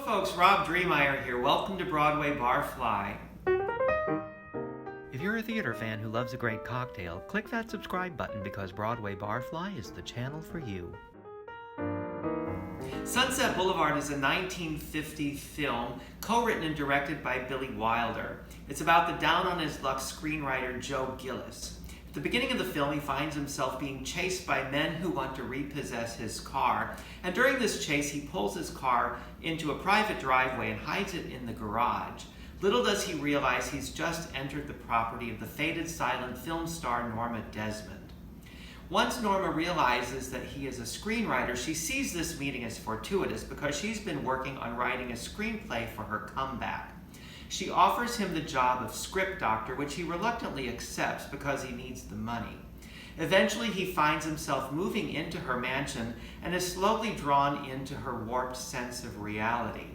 folks, Rob Dreemeyer here. Welcome to Broadway Barfly. If you're a theater fan who loves a great cocktail, click that subscribe button because Broadway Barfly is the channel for you. Sunset Boulevard is a 1950 film co-written and directed by Billy Wilder. It's about the down-on-his-luck screenwriter Joe Gillis. At the beginning of the film, he finds himself being chased by men who want to repossess his car. And during this chase, he pulls his car into a private driveway and hides it in the garage. Little does he realize he's just entered the property of the faded silent film star Norma Desmond. Once Norma realizes that he is a screenwriter, she sees this meeting as fortuitous because she's been working on writing a screenplay for her comeback. She offers him the job of script doctor, which he reluctantly accepts because he needs the money. Eventually, he finds himself moving into her mansion and is slowly drawn into her warped sense of reality.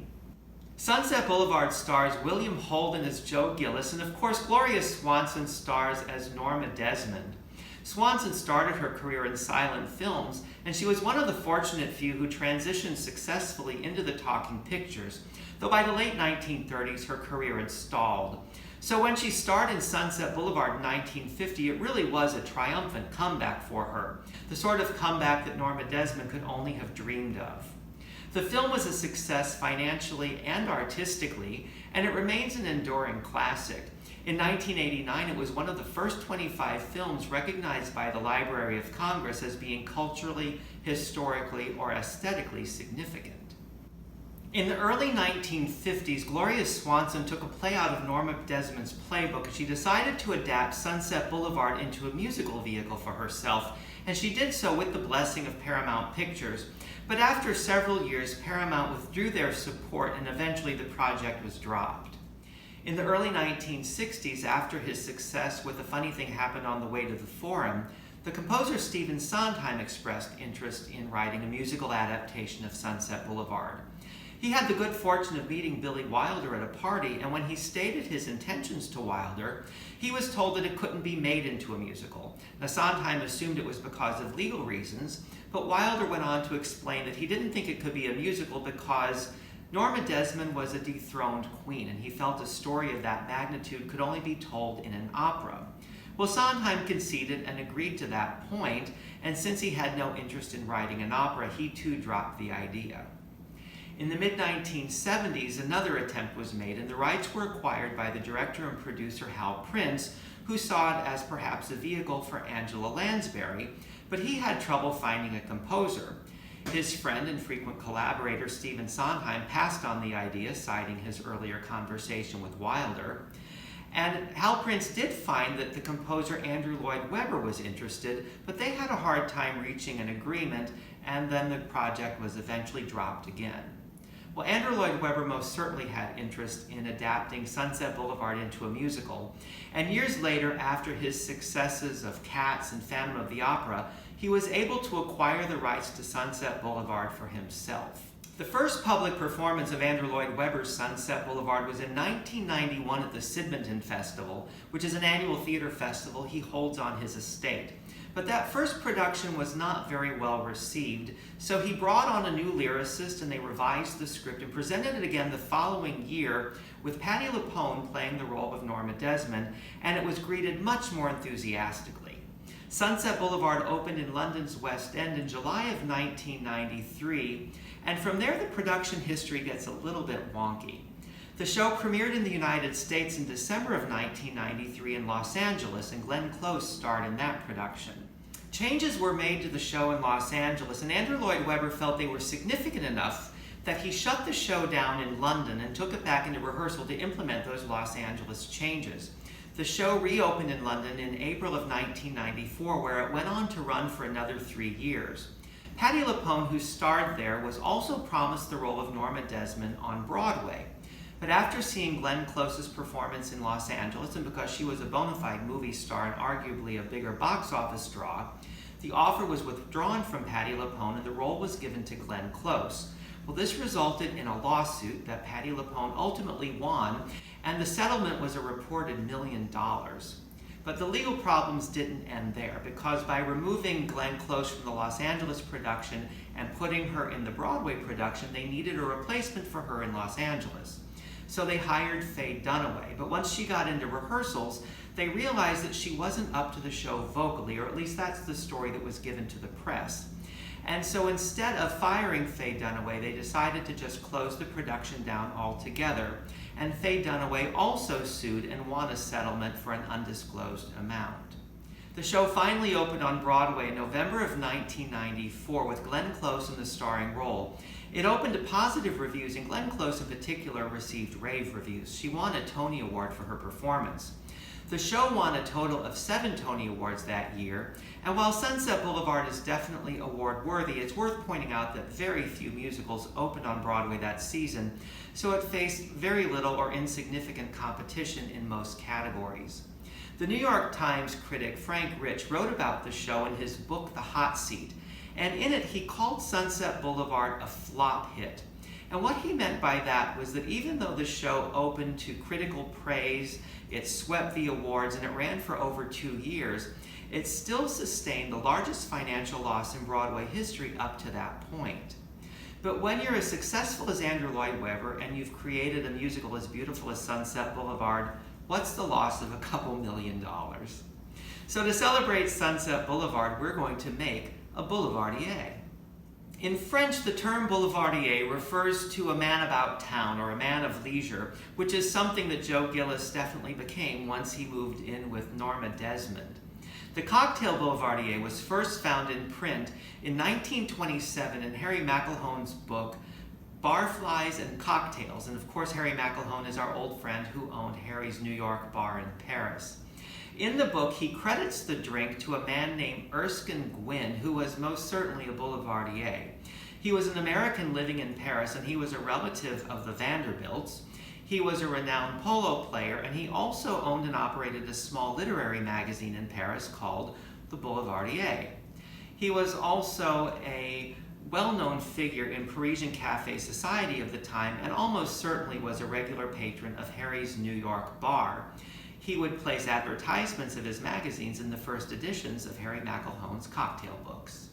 Sunset Boulevard stars William Holden as Joe Gillis, and of course Gloria Swanson stars as Norma Desmond. Swanson started her career in silent films, and she was one of the fortunate few who transitioned successfully into the talking pictures, though by the late 1930s her career had stalled. So when she starred in Sunset Boulevard in 1950, it really was a triumphant comeback for her, the sort of comeback that Norma Desmond could only have dreamed of. The film was a success financially and artistically, and it remains an enduring classic. In 1989, it was one of the first 25 films recognized by the Library of Congress as being culturally, historically, or aesthetically significant. In the early 1950s, Gloria Swanson took a play out of Norma Desmond's playbook and she decided to adapt Sunset Boulevard into a musical vehicle for herself, and she did so with the blessing of Paramount Pictures. But after several years, Paramount withdrew their support and eventually the project was dropped. In the early 1960s, after his success with A Funny Thing Happened on the Way to the Forum, the composer Stephen Sondheim expressed interest in writing a musical adaptation of Sunset Boulevard. He had the good fortune of meeting Billy Wilder at a party, and when he stated his intentions to Wilder, he was told that it couldn't be made into a musical. Now, Sondheim assumed it was because of legal reasons, but Wilder went on to explain that he didn't think it could be a musical because Norma Desmond was a dethroned queen, and he felt a story of that magnitude could only be told in an opera. Well, Sondheim conceded and agreed to that point, and since he had no interest in writing an opera, he too dropped the idea. In the mid-1970s, another attempt was made, and the rights were acquired by the director and producer Hal Prince, who saw it as perhaps a vehicle for Angela Lansbury, but he had trouble finding a composer. His friend and frequent collaborator Stephen Sondheim passed on the idea, citing his earlier conversation with Wilder. And Hal Prince did find that the composer Andrew Lloyd Webber was interested, but they had a hard time reaching an agreement, and then the project was eventually dropped again. Well, Andrew Lloyd Webber most certainly had interest in adapting Sunset Boulevard into a musical, and years later, after his successes of Cats and Phantom of the Opera, he was able to acquire the rights to Sunset Boulevard for himself. The first public performance of Andrew Lloyd Webber's Sunset Boulevard was in 1991 at the Sydmonton Festival, which is an annual theater festival he holds on his estate. But that first production was not very well received, so he brought on a new lyricist and they revised the script and presented it again the following year with Patti LuPone playing the role of Norma Desmond, and it was greeted much more enthusiastically. Sunset Boulevard opened in London's West End in July of 1993, and from there the production history gets a little bit wonky. The show premiered in the United States in December of 1993 in Los Angeles, and Glenn Close starred in that production. Changes were made to the show in Los Angeles, and Andrew Lloyd Webber felt they were significant enough that he shut the show down in London and took it back into rehearsal to implement those Los Angeles changes. The show reopened in London in April of 1994, where it went on to run for another 3 years. Patti LuPone, who starred there, was also promised the role of Norma Desmond on Broadway. But after seeing Glenn Close's performance in Los Angeles, and because she was a bona fide movie star and arguably a bigger box office draw, the offer was withdrawn from Patti LuPone and the role was given to Glenn Close. Well, this resulted in a lawsuit that Patti LuPone ultimately won, and the settlement was a reported $1 million. But the legal problems didn't end there, because by removing Glenn Close from the Los Angeles production and putting her in the Broadway production, they needed a replacement for her in Los Angeles. So they hired Faye Dunaway. But once she got into rehearsals, they realized that she wasn't up to the show vocally, or at least that's the story that was given to the press. And so instead of firing Faye Dunaway, they decided to just close the production down altogether. And Faye Dunaway also sued and won a settlement for an undisclosed amount. The show finally opened on Broadway in November of 1994 with Glenn Close in the starring role. It opened to positive reviews, and Glenn Close in particular received rave reviews. She won a Tony Award for her performance. The show won a total of 7 Tony Awards that year, and while Sunset Boulevard is definitely award-worthy, it's worth pointing out that very few musicals opened on Broadway that season, so it faced very little or insignificant competition in most categories. The New York Times critic Frank Rich wrote about the show in his book The Hot Seat, and in it he called Sunset Boulevard a flop hit. And what he meant by that was that even though the show opened to critical praise, it swept the awards, and it ran for over 2 years, it still sustained the largest financial loss in Broadway history up to that point. But when you're as successful as Andrew Lloyd Webber and you've created a musical as beautiful as Sunset Boulevard, what's the loss of a couple $1 million? So to celebrate Sunset Boulevard, we're going to make a Boulevardier. In French, the term Boulevardier refers to a man about town, or a man of leisure, which is something that Joe Gillis definitely became once he moved in with Norma Desmond. The cocktail Boulevardier was first found in print in 1927 in Harry McElhone's book, Barflies and Cocktails. And of course, Harry McElhone is our old friend who owned Harry's New York bar in Paris. In the book, he credits the drink to a man named Erskine Gwynne, who was most certainly a Boulevardier. He was an American living in Paris, and he was a relative of the Vanderbilts. He was a renowned polo player, and he also owned and operated a small literary magazine in Paris called the Boulevardier. He was also a well-known figure in Parisian cafe society of the time, and almost certainly was a regular patron of Harry's New York bar. He would place advertisements of his magazines in the first editions of Harry McElhone's cocktail books.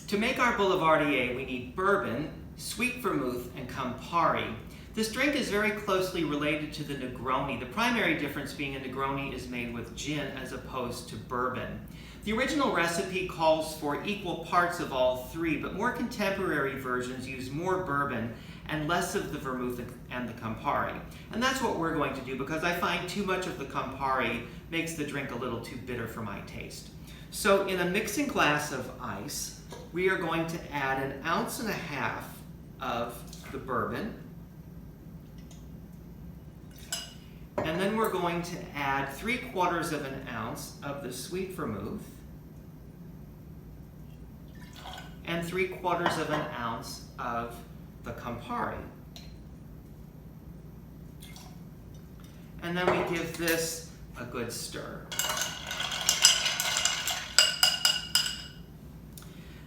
To make our Boulevardier, we need bourbon, sweet vermouth, and Campari. This drink is very closely related to the Negroni, the primary difference being a Negroni is made with gin as opposed to bourbon. The original recipe calls for equal parts of all three, but more contemporary versions use more bourbon and less of the vermouth and the Campari. And that's what we're going to do, because I find too much of the Campari makes the drink a little too bitter for my taste. So in a mixing glass of ice, we are going to add 1.5 ounces of the bourbon. And then we're going to add 3/4 of an ounce of the sweet vermouth and 3/4 of an ounce of the Campari. And then we give this a good stir.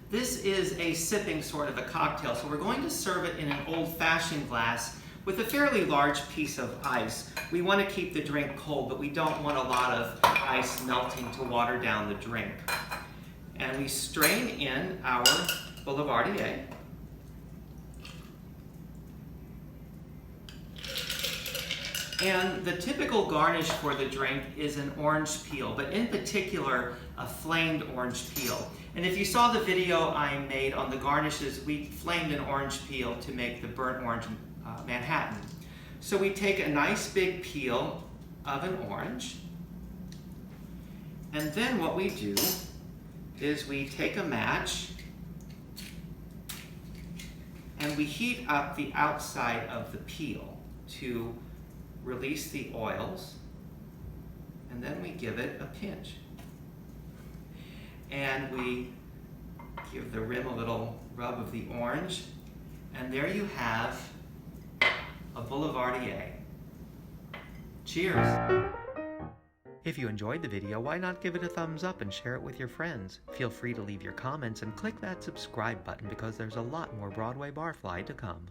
This is a sipping sort of a cocktail, so we're going to serve it in an old-fashioned glass with a fairly large piece of ice. We want to keep the drink cold, but we don't want a lot of ice melting to water down the drink. And we strain in our Boulevardier. And the typical garnish for the drink is an orange peel, but in particular, a flamed orange peel. And if you saw the video I made on the garnishes, we flamed an orange peel to make the burnt orange Manhattan. So we take a nice big peel of an orange, and then what we do is we take a match and we heat up the outside of the peel to release the oils, and then we give it a pinch. And we give the rim a little rub of the orange, and there you have a Boulevardier. Cheers! If you enjoyed the video, why not give it a thumbs up and share it with your friends? Feel free to leave your comments and click that subscribe button, because there's a lot more Broadway Barfly to come.